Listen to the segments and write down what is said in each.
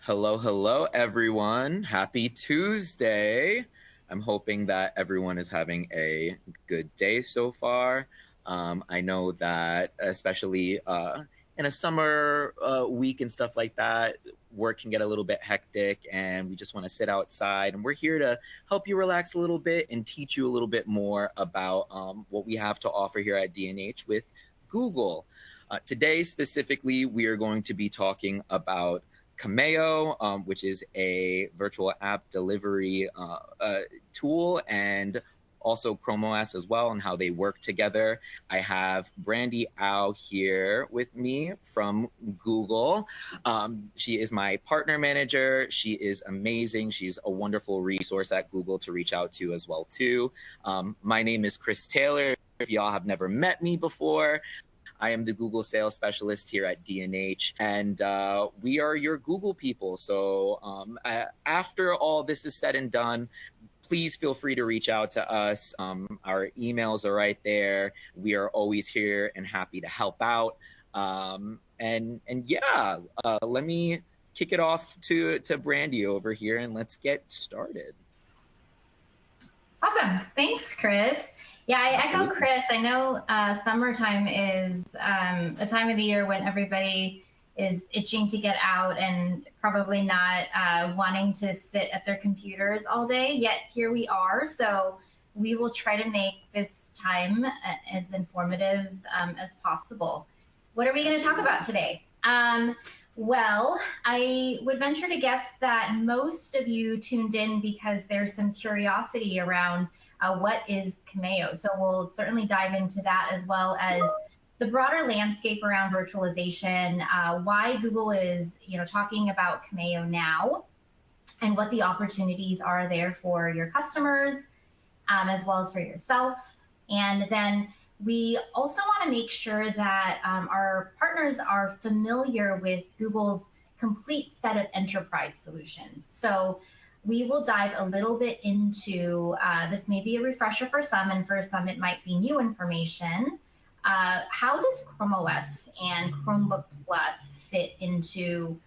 Hello, hello, everyone. Happy Tuesday. I'm hoping that everyone is having a good day so far. I know that, especially in a summer week and stuff like that, work can get a little bit hectic and we just want to sit outside. And we're here to help you relax a little bit and teach you a little bit more about what we have to offer here at D&H with Google. Today, specifically, we are going to be talking about Cameyo, which is a virtual app delivery tool, and also ChromeOS as well, and how they work together. I have Brandy Au here with me from Google. She is my partner manager. She is amazing. She's a wonderful resource at Google to reach out to as well too. My name is Chris Taylor. If y'all have never met me before, I am the Google sales specialist here at D&H, and we are your Google people. So after all this is said and done, please feel free to reach out to us. Our emails are right there. We are always here and happy to help out. And yeah, let me kick it off to Brandy over here, and let's get started. Awesome. Thanks, Chris. Yeah, I echo Chris. I know summertime is a time of the year when everybody is itching to get out and probably not wanting to sit at their computers all day, yet here we are. So we will try to make this time as informative as possible. What are we going to talk about today? Well, I would venture to guess that most of you tuned in because there's some curiosity around what is Cameyo. So we'll certainly dive into that, as well as the broader landscape around virtualization, why Google is talking about Cameyo now, and what the opportunities are there for your customers, as well as for yourself. And then we also want to make sure that our partners are familiar with Google's complete set of enterprise solutions. So we will dive a little bit into, this may be a refresher for some, and for some it might be new information. How does ChromeOS and Chromebook Plus fit into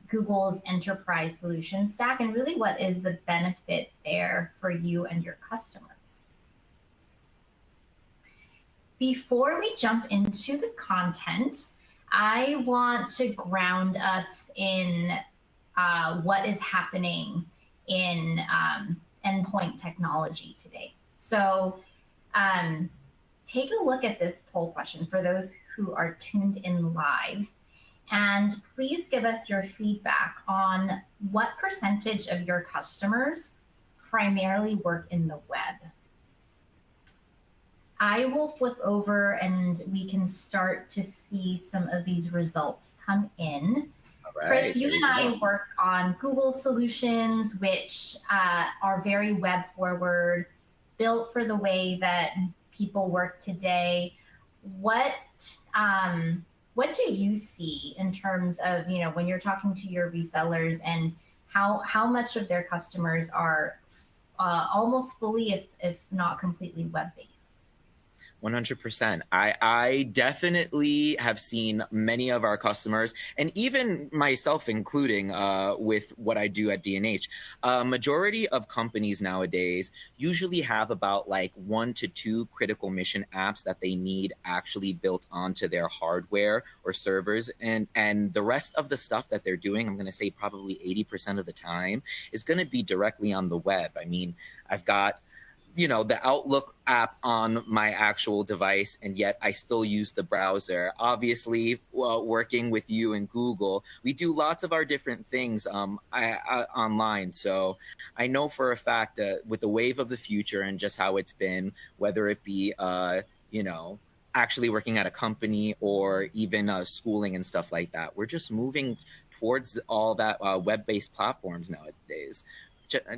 Google's enterprise solution stack, and really what is the benefit there for you and your customers? Before we jump into the content, I want to ground us in what is happening in endpoint technology today. So take a look at this poll question for those who are tuned in live, and please give us your feedback on what percentage of your customers primarily work in the web. I will flip over and we can start to see some of these results come in. Right, Chris, you and I work on Google solutions, which are very web forward, built for the way that people work today. What do you see in terms of, when you're talking to your resellers, and how much of their customers are almost fully, if not completely, web-based? 100%. I definitely have seen many of our customers, and even myself including, with what I do at D&H, majority of companies nowadays usually have about like 1 to 2 critical mission apps that they need actually built onto their hardware or servers, and the rest of the stuff that they're doing, I'm going to say probably 80% of the time, is going to be directly on the web. I mean, I've got the Outlook app on my actual device, and yet I still use the browser. Obviously, working with you and Google, we do lots of our different things online. So I know for a fact with the wave of the future and just how it's been, whether it be, actually working at a company or even schooling and stuff like that, we're just moving towards all that web-based platforms nowadays.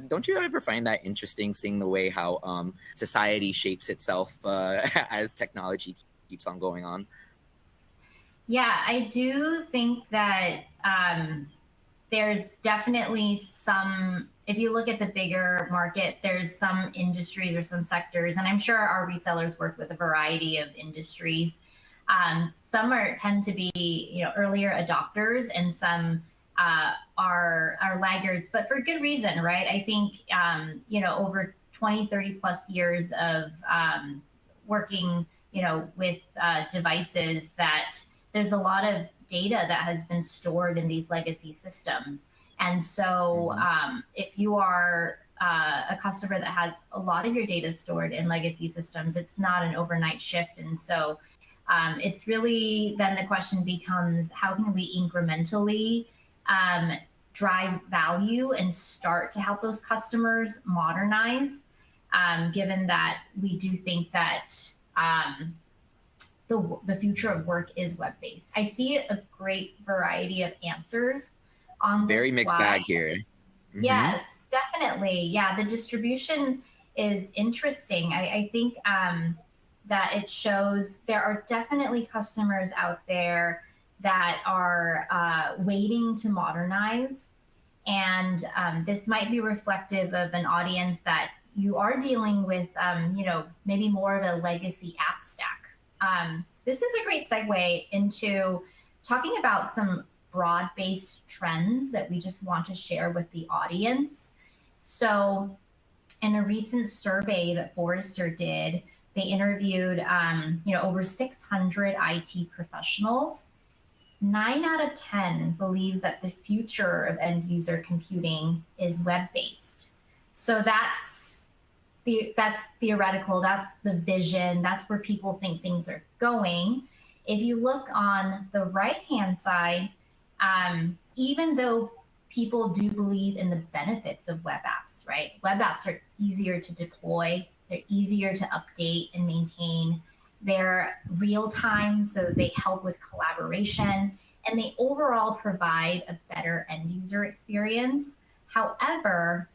Don't you ever find that interesting, seeing the way how society shapes itself as technology keeps on going on? Yeah, I do think that there's definitely some, if you look at the bigger market, there's some industries or some sectors, and I'm sure our resellers work with a variety of industries. Some tend to be earlier adopters, and some are laggards, but for good reason, right? I think, over 20, 30 plus years of working, with devices, that there's a lot of data that has been stored in these legacy systems. And so if you are a customer that has a lot of your data stored in legacy systems, it's not an overnight shift. And so it's really, then the question becomes, how can we incrementally drive value and start to help those customers modernize, given that we do think that the future of work is web-based. I see a great variety of answers on this Very mixed slide. bag here. Yes, definitely. Yeah, the distribution is interesting. I think that it shows there are definitely customers out there that are waiting to modernize. And this might be reflective of an audience that you are dealing with, maybe more of a legacy app stack. This is a great segue into talking about some broad-based trends that we just want to share with the audience. So in a recent survey that Forrester did, they interviewed over 600 IT professionals. 9 out of 10 believe that the future of end user computing is web-based. So that's theoretical, that's the vision, that's where people think things are going. If you look on the right-hand side, even though people do believe in the benefits of web apps, right? Web apps are easier to deploy, they're easier to update and maintain, they're real time, so they help with collaboration, and they overall provide a better end user experience. However,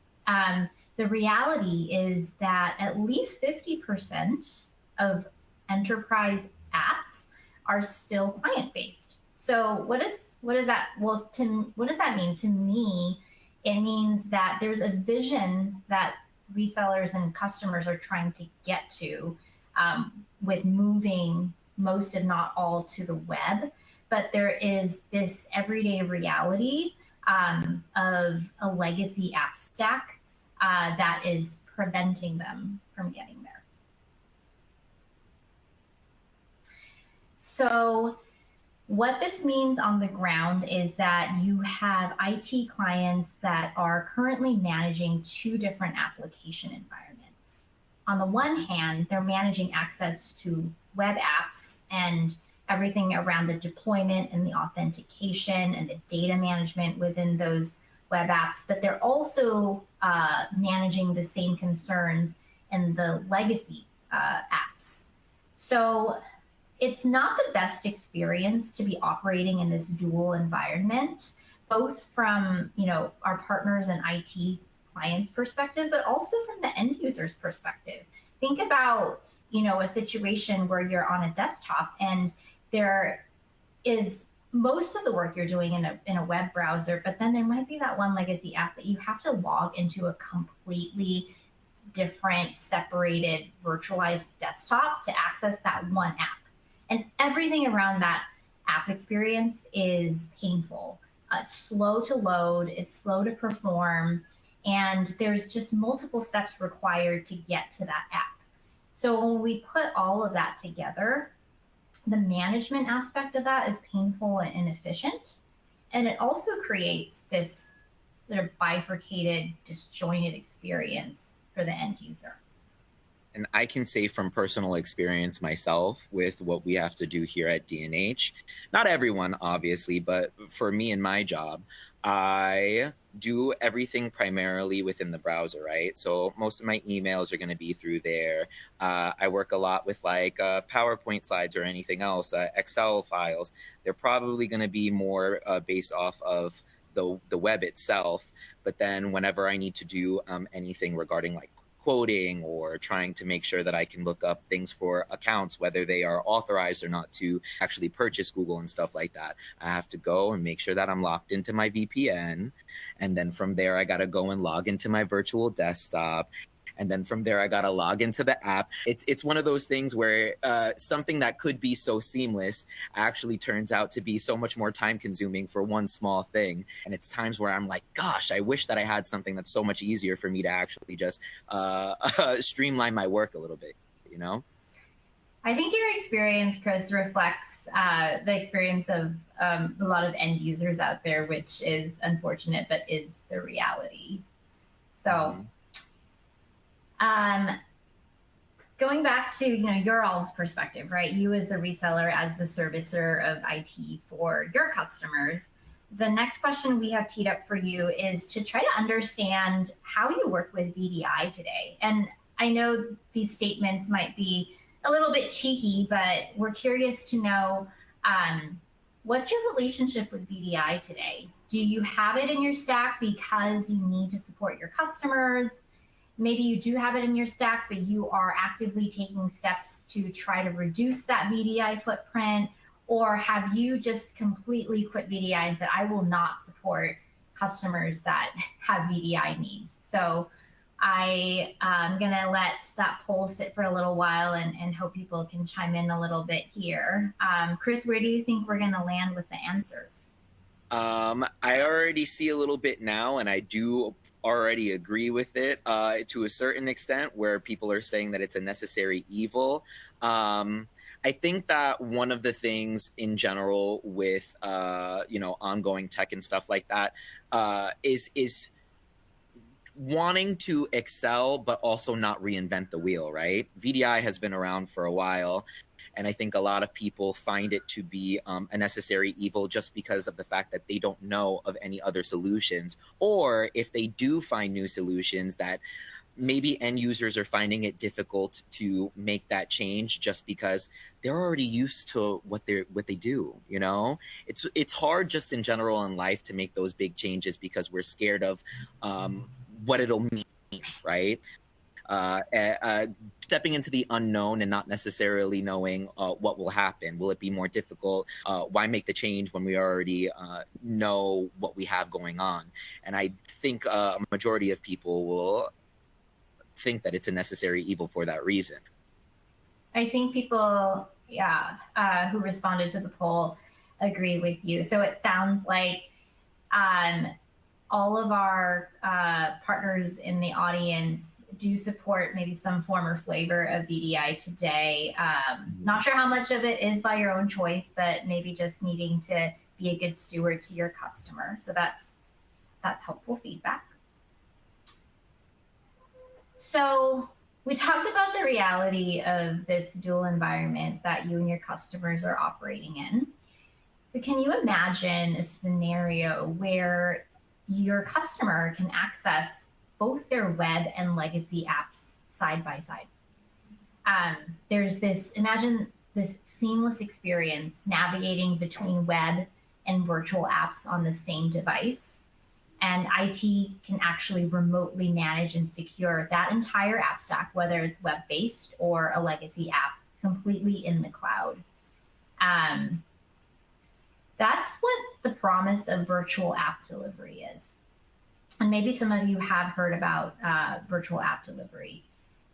the reality is that at least 50% of enterprise apps are still client-based. So what does that mean? To me, it means that there's a vision that resellers and customers are trying to get to with moving most, if not all, to the web. But there is this everyday reality of a legacy app stack that is preventing them from getting there. So what this means on the ground is that you have IT clients that are currently managing 2 different application environments. On the one hand, they're managing access to web apps and everything around the deployment and the authentication and the data management within those web apps, but they're also managing the same concerns in the legacy apps. So it's not the best experience to be operating in this dual environment, both from our partners and IT clients' perspective, but also from the end user's perspective. Think about a situation where you're on a desktop and there is most of the work you're doing in a web browser, but then there might be that one legacy app that you have to log into a completely different, separated, virtualized desktop to access that one app. And everything around that app experience is painful. It's slow to load, it's slow to perform, and there's just multiple steps required to get to that app. So when we put all of that together, the management aspect of that is painful and inefficient. And it also creates this sort of bifurcated, disjointed experience for the end user. And I can say from personal experience myself with what we have to do here at D&H, not everyone, obviously, but for me and my job, I do everything primarily within the browser, right? So most of my emails are going to be through there. I work a lot with like PowerPoint slides or anything else, Excel files. They're probably going to be more based off of the web itself. But then whenever I need to do anything regarding like quoting or trying to make sure that I can look up things for accounts, whether they are authorized or not to actually purchase Google and stuff like that, I have to go and make sure that I'm logged into my VPN. And then from there, I got to go and log into my virtual desktop. and then from there I gotta log into the app. It's one of those things where something that could be so seamless actually turns out to be so much more time consuming for one small thing. And it's times where I'm like, gosh, I wish that I had something that's so much easier for me to actually just streamline my work a little bit, you know? I think your experience, Chris, reflects the experience of a lot of end users out there, which is unfortunate, but is the reality. So, going back to your all's perspective, right? You as the reseller, as the servicer of IT for your customers. The next question we have teed up for you is to try to understand how you work with VDI today. And I know these statements might be a little bit cheeky, but we're curious to know, what's your relationship with VDI today? Do you have it in your stack because you need to support your customers? Maybe you do have it in your stack, but you are actively taking steps to try to reduce that VDI footprint. Or have you just completely quit VDI and said, I will not support customers that have VDI needs? So I'm going to let that poll sit for a little while and hope people can chime in a little bit here. Chris, where do you think we're going to land with the answers? I already see a little bit now, and I do already agree with it to a certain extent, where people are saying that it's a necessary evil. I think that one of the things in general with ongoing tech and stuff like that is wanting to excel but also not reinvent the wheel, right? VDI has been around for a while, and I think a lot of people find it to be a necessary evil just because of the fact that they don't know of any other solutions, or if they do find new solutions, that maybe end users are finding it difficult to make that change just because they're already used to what they do. It's hard just in general in life to make those big changes because we're scared of what it'll mean, right? Stepping into the unknown and not necessarily knowing what will happen. Will it be more difficult? Why make the change when we already know what we have going on? And I think a majority of people will think that it's a necessary evil for that reason. I think people, who responded to the poll agree with you. So it sounds like all of our partners in the audience do support maybe some form or flavor of VDI today. Not sure how much of it is by your own choice, but maybe just needing to be a good steward to your customer. So that's helpful feedback. So we talked about the reality of this dual environment that you and your customers are operating in. So can you imagine a scenario where your customer can access both their web and legacy apps side by side? Imagine this seamless experience navigating between web and virtual apps on the same device. And IT can actually remotely manage and secure that entire app stack, whether it's web-based or a legacy app, completely in the cloud. That's what the promise of virtual app delivery is. And maybe some of you have heard about virtual app delivery.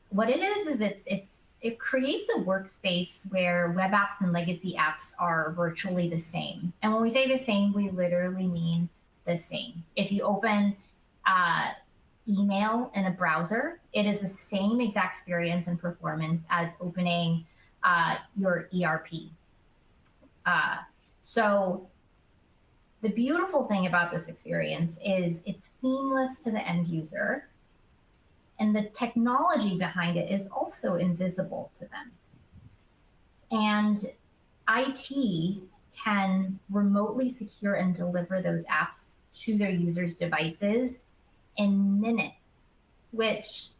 What it is it creates a workspace where web apps and legacy apps are virtually the same. And when we say the same, we literally mean the same. If you open email in a browser, it is the same exact experience and performance as opening your ERP. So the beautiful thing about this experience is it's seamless to the end user, and the technology behind it is also invisible to them. And IT can remotely secure and deliver those apps to their users' devices in minutes, which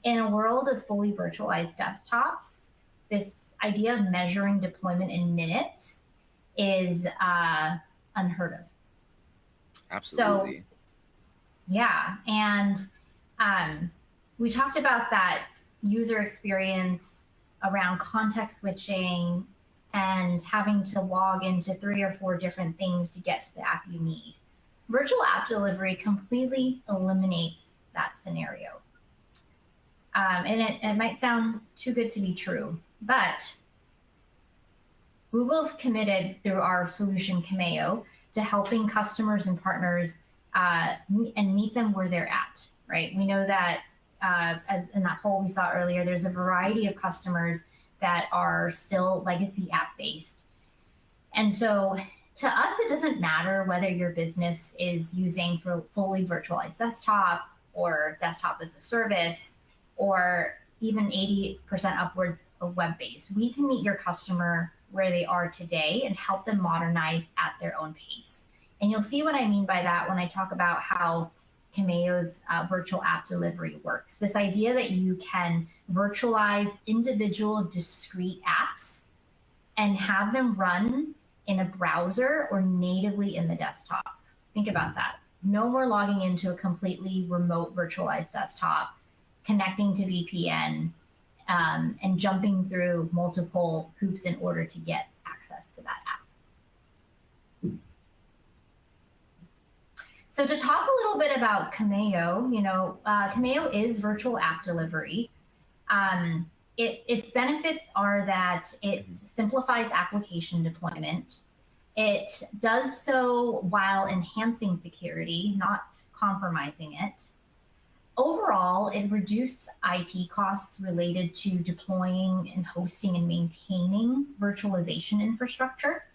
in a world of fully virtualized desktops, this idea of measuring deployment in minutes is unheard of. Absolutely. So, yeah, and we talked about that user experience around context switching and having to log into 3 or 4 different things to get to the app you need. Virtual app delivery completely eliminates that scenario. And it might sound too good to be true, but Google's committed through our solution Cameyo to helping customers and partners and meet them where they're at, right? We know that as in that poll we saw earlier, there's a variety of customers that are still legacy app based. And so to us, it doesn't matter whether your business is using for fully virtualized desktop or desktop as a service, or even 80% upwards of web-based. We can meet your customer where they are today and help them modernize at their own pace. And you'll see what I mean by that when I talk about how Cameyo's virtual app delivery works. This idea that you can virtualize individual discrete apps and have them run in a browser or natively in the desktop. Think about that. No more logging into a completely remote virtualized desktop, connecting to VPN, and jumping through multiple hoops in order to get access to that app. So to talk a little bit about Cameyo, Cameyo is virtual app delivery. Its benefits are that it simplifies application deployment. It does so while enhancing security, not compromising it. Overall, it reduces IT costs related to deploying and hosting and maintaining virtualization infrastructure.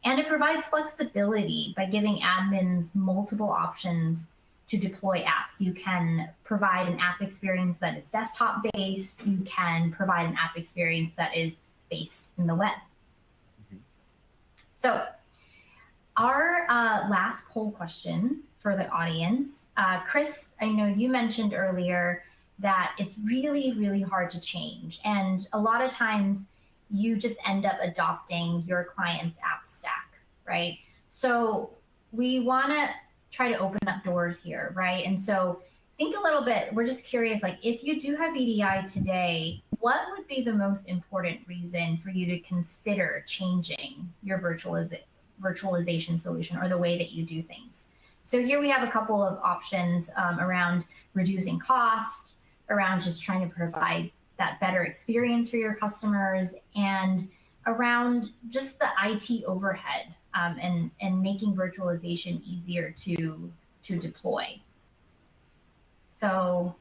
And it provides flexibility by giving admins multiple options to deploy apps. You can provide an app experience that is desktop-based. You can provide an app experience that is based in the web. So our last poll question for the audience. Chris, I know you mentioned earlier that it's really, really hard to change. And a lot of times you just end up adopting your client's app stack, right? So we want to try to open up doors here, right? And so think a little bit, we're just curious, like if you do have VDI today, what would be the most important reason for you to consider changing your virtualization solution or the way that you do things? So here we have a couple of options around reducing cost, around just trying to provide that better experience for your customers, and around just the IT overhead and making virtualization easier to deploy. So,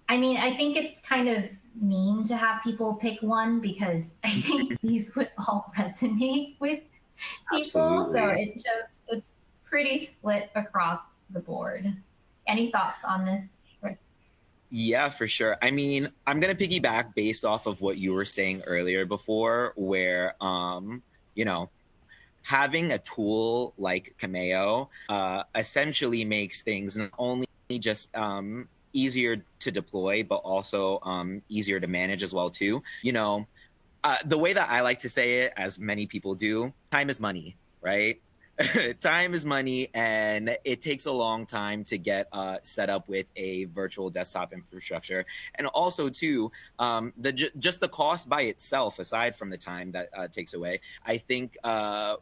I mean, I think it's kind of mean to have people pick one because I think these would all resonate with people. Absolutely. So it's pretty split across the board. Any thoughts on this? Yeah, for sure. I mean, I'm going to piggyback based off of what you were saying earlier before, where, having a tool like Cameyo essentially makes things not only just easier to deploy, but also easier to manage as well, too. The way that I like to say it, as many people do, time is money, right? Time is money, and it takes a long time to get set up with a virtual desktop infrastructure. And also, too, just the cost by itself, aside from the time that takes away, I think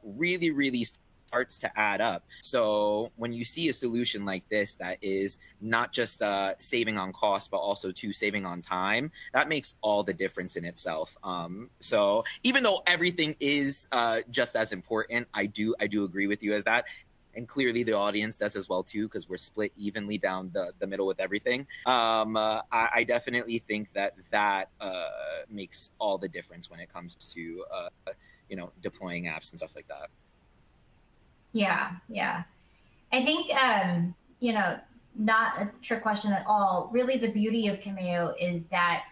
really, really starts to add up. So when you see a solution like this that is not just saving on cost, but also too saving on time, that makes all the difference in itself. So even though everything is just as important, I do agree with you as that. And clearly the audience does as well too, because we're split evenly down the middle with everything. I definitely think that makes all the difference when it comes to deploying apps and stuff like that. Yeah. I think, not a trick question at all. Really, the beauty of Cameyo is that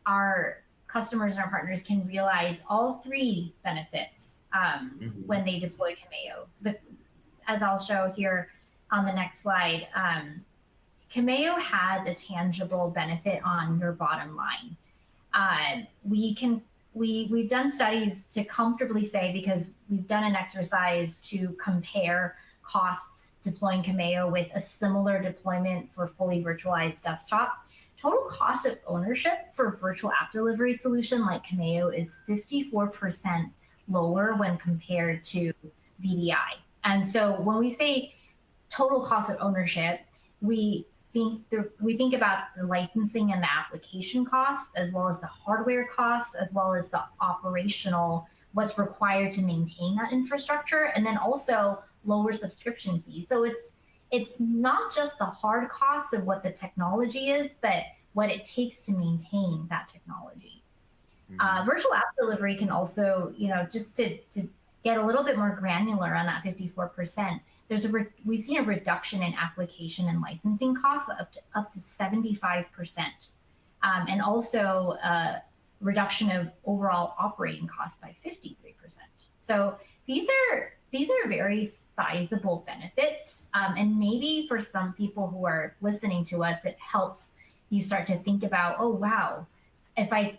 our customers and our partners can realize all three benefits when they deploy Cameyo. As I'll show here on the next slide, Cameyo has a tangible benefit on your bottom line. We've done studies to comfortably say, because we've done an exercise to compare costs deploying Cameyo with a similar deployment for fully virtualized desktop. Total cost of ownership for a virtual app delivery solution like Cameyo is 54% lower when compared to VDI. And so when we say total cost of ownership, we we think about the licensing and the application costs, as well as the hardware costs, as well as the operational, what's required to maintain that infrastructure, and then also lower subscription fees. So it's not just the hard cost of what the technology is, but what it takes to maintain that technology. Virtual app delivery can also, just to get a little bit more granular on that 54%, we've seen a reduction in application and licensing costs up to 75%, and also a reduction of overall operating costs by 53%. So these are very sizable benefits, and maybe for some people who are listening to us, it helps you start to think about, oh wow, if I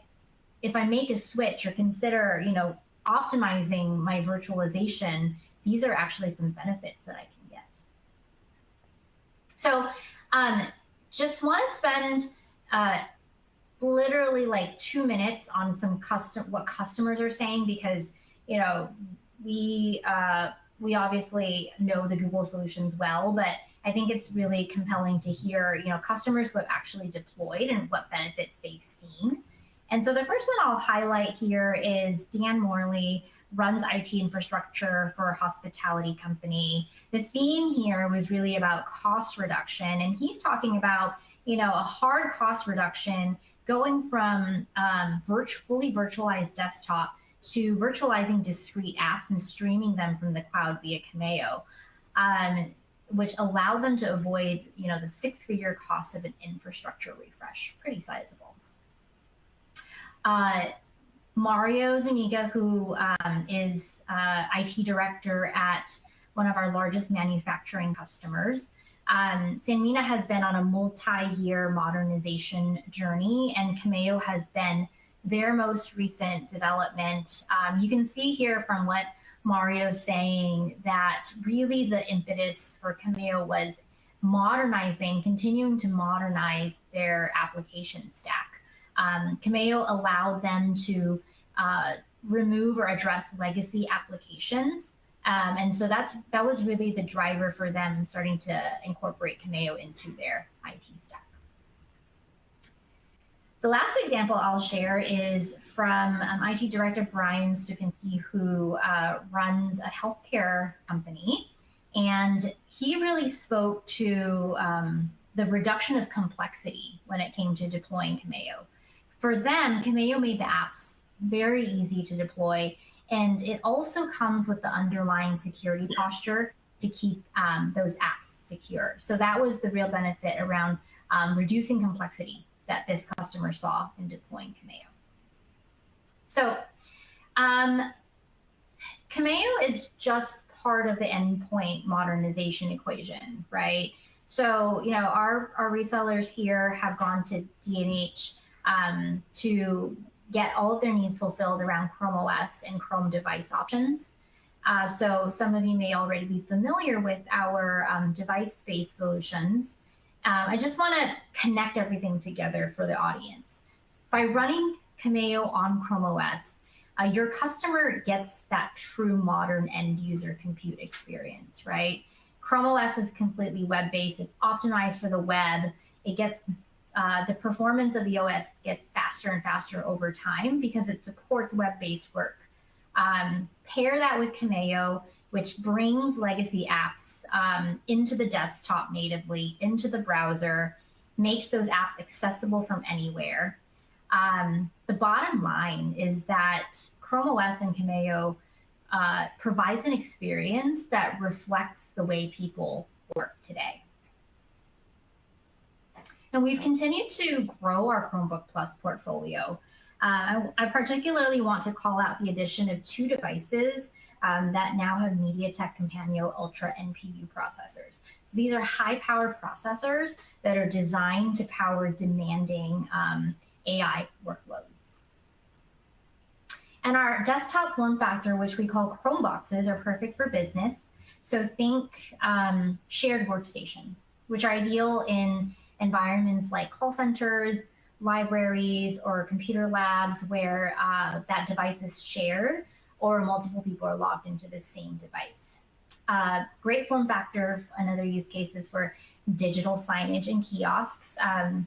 make a switch or consider, optimizing my virtualization, these are actually some benefits that I can get. So just want to spend literally like 2 minutes on what customers are saying, because we obviously know the Google solutions well, but I think it's really compelling to hear customers who have actually deployed and what benefits they've seen. And so the first one I'll highlight here is Dan Morley, runs IT infrastructure for a hospitality company. The theme here was really about cost reduction, and he's talking about a hard cost reduction going from fully virtualized desktop to virtualizing discrete apps and streaming them from the cloud via Cameyo, which allowed them to avoid the 6-figure cost of an infrastructure refresh. Pretty sizable. Mario Zuniga, who is IT director at one of our largest manufacturing customers. Sanmina has been on a multi-year modernization journey, and Cameyo has been their most recent development. You can see here from what Mario's saying that really the impetus for Cameyo was continuing to modernize their application stack. Cameyo allowed them to remove or address legacy applications. And so that was really the driver for them starting to incorporate Cameyo into their IT stack. The last example I'll share is from IT Director Brian Stupinski, who runs a healthcare company. And he really spoke to the reduction of complexity when it came to deploying Cameyo. For them, Cameyo made the apps very easy to deploy, and it also comes with the underlying security posture to keep those apps secure. So that was the real benefit around reducing complexity that this customer saw in deploying Cameyo. So Cameyo is just part of the endpoint modernization equation, right? So our resellers here have gone to D&H to get all of their needs fulfilled around ChromeOS and Chrome device options. So some of you may already be familiar with our device-based solutions. I just want to connect everything together for the audience. By running Cameyo on ChromeOS, your customer gets that true modern end user compute experience, right? ChromeOS is completely web-based. It's optimized for the web. It gets the performance of the OS gets faster and faster over time because it supports web-based work. Pair that with Cameyo, which brings legacy apps into the desktop natively, into the browser, makes those apps accessible from anywhere. The bottom line is that ChromeOS and Cameyo provides an experience that reflects the way people work today. And we've continued to grow our Chromebook Plus portfolio. I particularly want to call out the addition of 2 devices that now have MediaTek Cameyo Ultra NPU processors. So these are high-powered processors that are designed to power demanding AI workloads. And our desktop form factor, which we call Chromeboxes, are perfect for business. So think shared workstations, which are ideal in environments like call centers, libraries, or computer labs where that device is shared or multiple people are logged into the same device. Great form factor. Another use case is for digital signage and kiosks.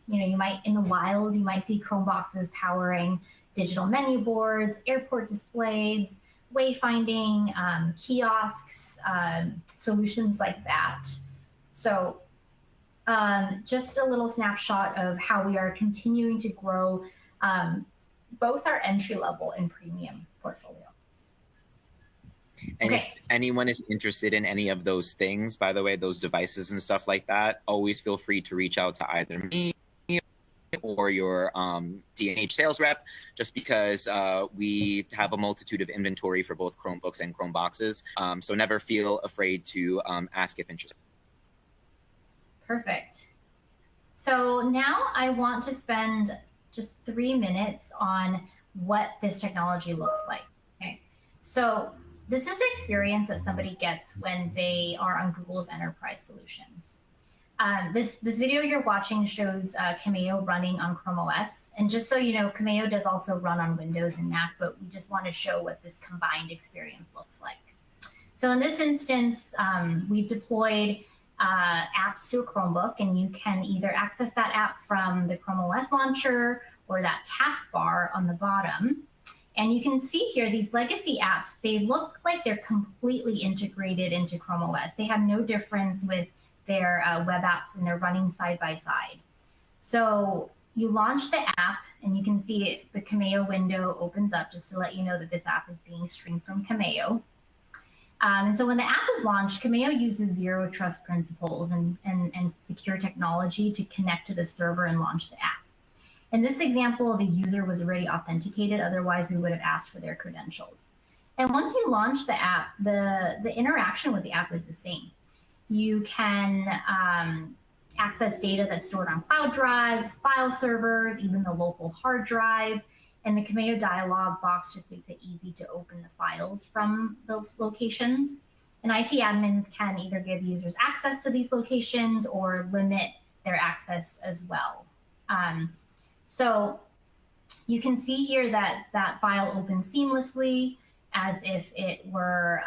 You might, in the wild, you might see Chromeboxes powering digital menu boards, airport displays, wayfinding, kiosks, solutions like that. So just a little snapshot of how we are continuing to grow both our entry level and premium portfolio. And if anyone is interested in any of those things, by the way, those devices and stuff like that, always feel free to reach out to either me or your D&H sales rep, just because we have a multitude of inventory for both Chromebooks and Chromeboxes. So never feel afraid to ask if interested. Perfect. So now I want to spend just 3 minutes on what this technology looks like. Okay. So this is the experience that somebody gets when they are on Google's enterprise solutions. This video you're watching shows Cameyo running on ChromeOS. And just so you know, Cameyo does also run on Windows and Mac, but we just want to show what this combined experience looks like. So in this instance, we've deployed apps to a Chromebook, and you can either access that app from the ChromeOS launcher or that taskbar on the bottom. And you can see here, these legacy apps, they look like they're completely integrated into ChromeOS. They have no difference with their web apps, and they're running side by side. So you launch the app, and you can see the Cameyo window opens up just to let you know that this app is being streamed from Cameyo. And so when the app was launched, Cameyo uses zero trust principles and secure technology to connect to the server and launch the app. In this example, the user was already authenticated. Otherwise, we would have asked for their credentials. And once you launch the app, the interaction with the app is the same. You can access data that's stored on cloud drives, file servers, even the local hard drive. And the Cameyo dialog box just makes it easy to open the files from those locations. And IT admins can either give users access to these locations or limit their access as well. So you can see here that that file opens seamlessly as if it were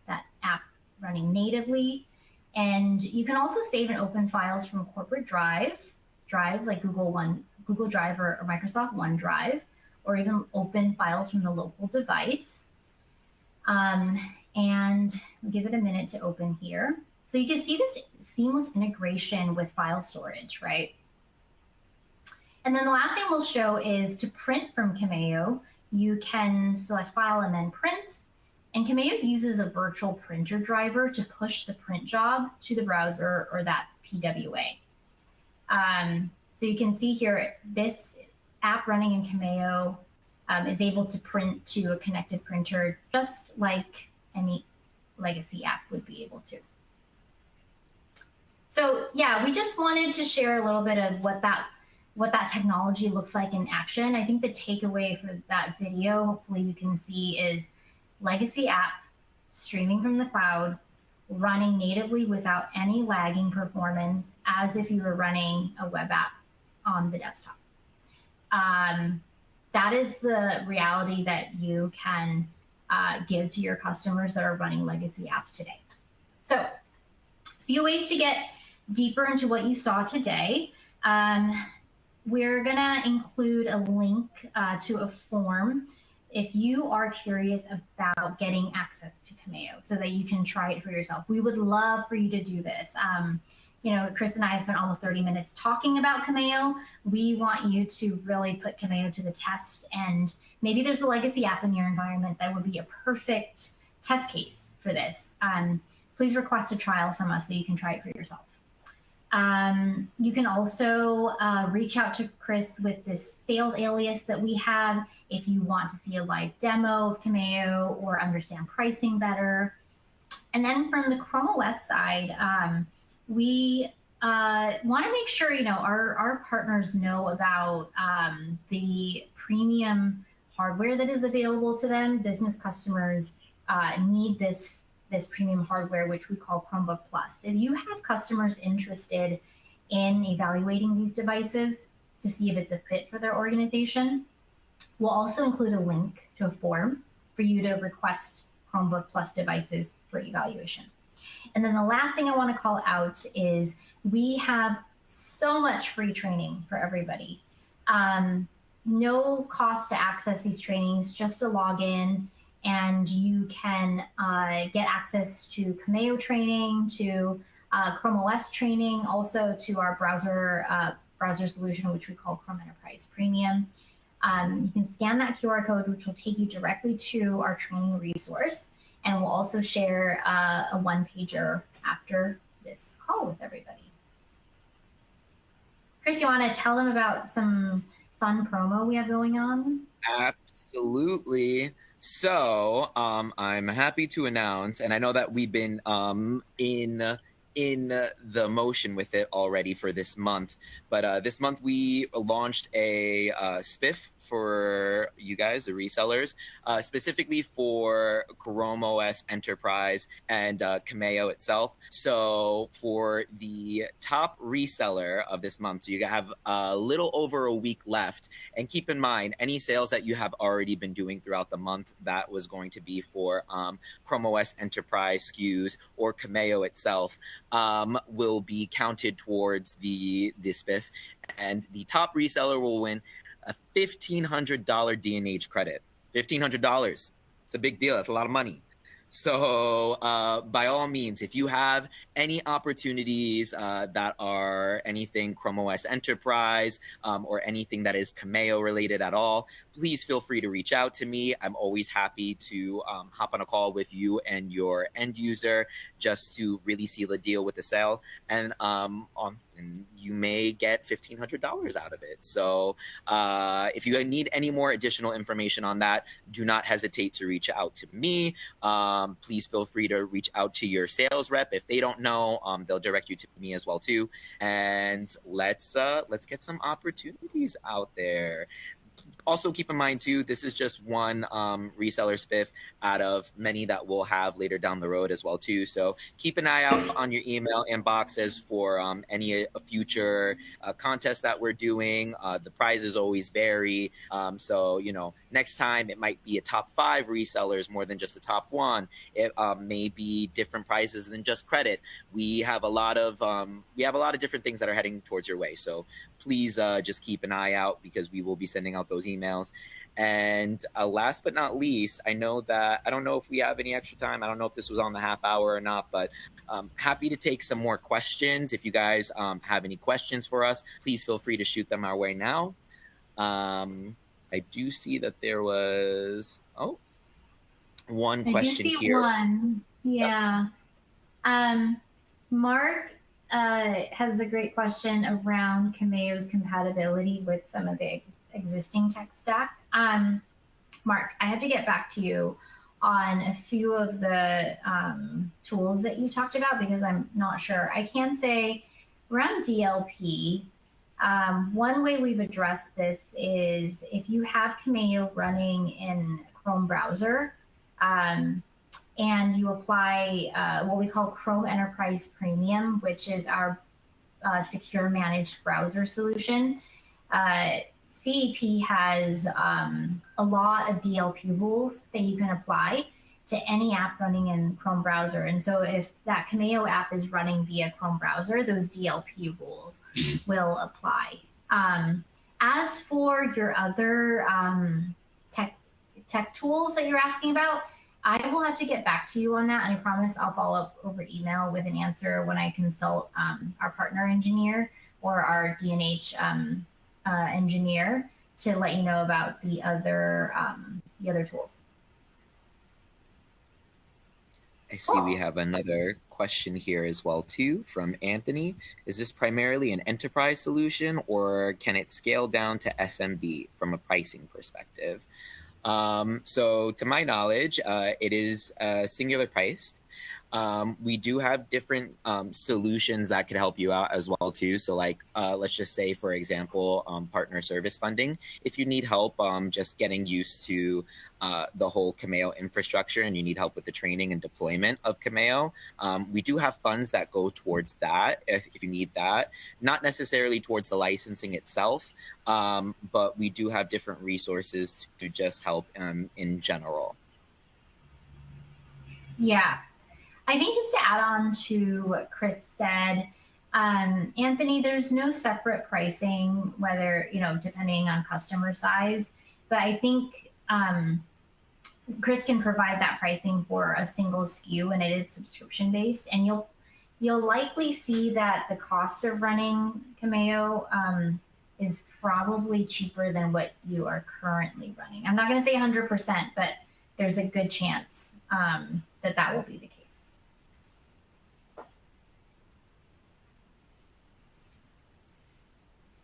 that app running natively. And you can also save and open files from corporate drives like Google Drive or Microsoft OneDrive, or even open files from the local device. And we'll give it a minute to open here. So you can see this seamless integration with file storage, right? And then the last thing we'll show is to print from Cameyo. You can select File and then Print. And Cameyo uses a virtual printer driver to push the print job to the browser or that PWA. So you can see here, this app running in Cameyo is able to print to a connected printer just like any legacy app would be able to. So yeah, we just wanted to share a little bit of what that technology looks like in action. I think the takeaway for that video, hopefully you can see, is legacy app streaming from the cloud, running natively without any lagging performance, as if you were running a web app on the desktop. That is the reality that you can give to your customers that are running legacy apps today. So a few ways to get deeper into what you saw today. We're gonna include a link to a form if you are curious about getting access to Cameyo so that you can try it for yourself. We would love for you to do this. Chris and I have spent almost 30 minutes talking about Cameyo. We want you to really put Cameyo to the test, and maybe there's a legacy app in your environment that would be a perfect test case for this. Please request a trial from us so you can try it for yourself. You can also reach out to Chris with this sales alias that we have if you want to see a live demo of Cameyo or understand pricing better. And then from the ChromeOS side, we want to make sure our partners know about the premium hardware that is available to them. Business customers need this premium hardware, which we call Chromebook Plus. If you have customers interested in evaluating these devices to see if it's a fit for their organization, we'll also include a link to a form for you to request Chromebook Plus devices for evaluation. And then the last thing I want to call out is we have so much free training for everybody. No cost to access these trainings, just to log in, and you can get access to Cameyo training, to ChromeOS training, also to our browser solution, which we call Chrome Enterprise Premium. You can scan that QR code, which will take you directly to our training resource, and we'll also share a one-pager after this call with everybody. Chris, you want to tell them about some fun promo we have going on? Absolutely. So I'm happy to announce, and I know that we've been in the motion with it already for this month, but this month we launched a spiff for you guys, the resellers, specifically for ChromeOS Enterprise and Cameyo itself. So for the top reseller of this month, so you have a little over a week left, and keep in mind any sales that you have already been doing throughout the month, that was going to be for ChromeOS Enterprise SKUs or Cameyo itself, will be counted towards the spiff, and the top reseller will win a $1,500 D&H credit. $1,500. It's a big deal. That's a lot of money. So by all means, if you have any opportunities that are anything ChromeOS Enterprise or anything that is Cameyo related at all, please feel free to reach out to me. I'm always happy to hop on a call with you and your end user just to really seal the deal with the sale. And you may get $1,500 out of it. So if you need any more additional information on that, do not hesitate to reach out to me. Please feel free to reach out to your sales rep. If they don't know, they'll direct you to me as well too. And let's get some opportunities out there. Also, keep in mind, too, this is just one reseller spiff out of many that we'll have later down the road as well, too. So keep an eye out on your email inboxes for any future contests that we're doing. The prizes always vary. So, you know, next time it might be a top 5 resellers more than just the top 1. It may be different prizes than just credit. We have a lot of different things that are heading towards your way. So please just keep an eye out, because we will be sending out those emails. And last but not least, I don't know if we have any extra time. I don't know if this was on the half hour or not, but happy to take some more questions. If you guys have any questions for us, please feel free to shoot them our way now. I do see that there was one question here. One. Yeah. Yep. Mark has a great question around Cameyo's compatibility with some of the existing tech stack. Mark, I have to get back to you on a few of the tools that you talked about, because I'm not sure. I can say around DLP, one way we've addressed this is if you have Cameyo running in Chrome browser, and you apply what we call Chrome Enterprise Premium, which is our secure managed browser solution. CEP has a lot of DLP rules that you can apply to any app running in Chrome browser. And so if that Cameyo app is running via Chrome browser, those DLP rules will apply. As for your other tech tools that you're asking about, I will have to get back to you on that, and I promise I'll follow up over email with an answer when I consult our partner engineer or our D&H engineer to let you know about the other tools. I see we have another question here as well too from Anthony. Is this primarily an enterprise solution, or can it scale down to SMB from a pricing perspective? So to my knowledge, it is a singular price. We do have different solutions that could help you out as well too. So like, let's just say, for example, partner service funding. If you need help just getting used to the whole Cameyo infrastructure and you need help with the training and deployment of Cameyo, we do have funds that go towards that if you need that. Not necessarily towards the licensing itself, but we do have different resources to just help in general. Yeah. I think just to add on to what Chris said, Anthony, there's no separate pricing, whether, depending on customer size. But I think Chris can provide that pricing for a single SKU, and it is subscription based. And you'll likely see that the cost of running Cameyo is probably cheaper than what you are currently running. I'm not going to say 100%, but there's a good chance that will be the case.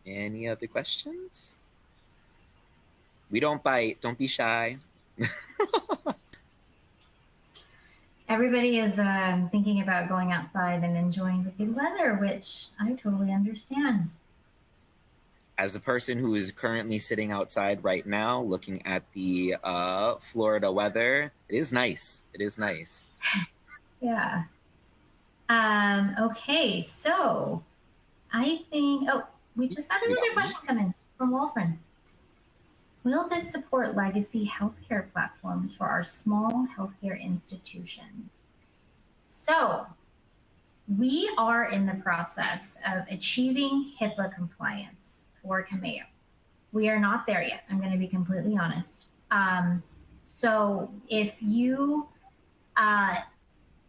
Any other questions? We don't bite. Don't be shy. Everybody is thinking about going outside and enjoying the good weather, which I totally understand. As a person who is currently sitting outside right now looking at the Florida weather, it is nice. It is nice. Yeah. Okay, so I think, we just had another question come in from Wolfram. Will this support legacy healthcare platforms for our small healthcare institutions? So we are in the process of achieving HIPAA compliance for Cameyo. We are not there yet. I'm going to be completely honest. So if you have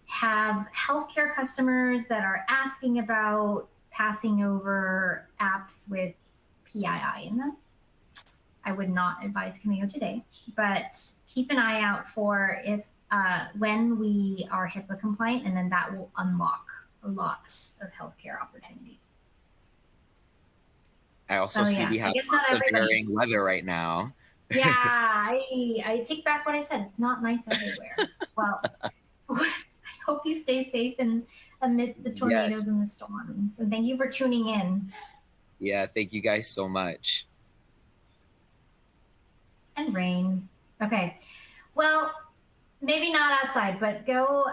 healthcare customers that are asking about passing over apps with PII in them, I would not advise Cameyo today, but keep an eye out for if when we are HIPAA compliant, and then that will unlock a lot of healthcare opportunities. I also see we have lots of varying weather right now. Yeah, I take back what I said. It's not nice everywhere. Well, I hope you stay safe amidst the tornadoes and the storm. And thank you for tuning in. Yeah, thank you guys so much. And rain. Okay. Well, maybe not outside, but go.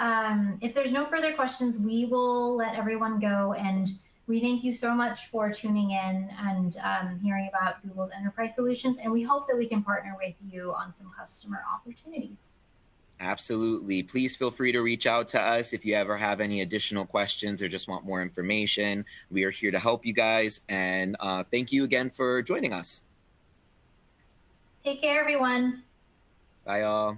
If there's no further questions, we will let everyone go. And we thank you so much for tuning in and hearing about Google's enterprise solutions. And we hope that we can partner with you on some customer opportunities. Absolutely. Please feel free to reach out to us if you ever have any additional questions or just want more information. We are here to help you guys. And thank you again for joining us. Take care, everyone. Bye, all.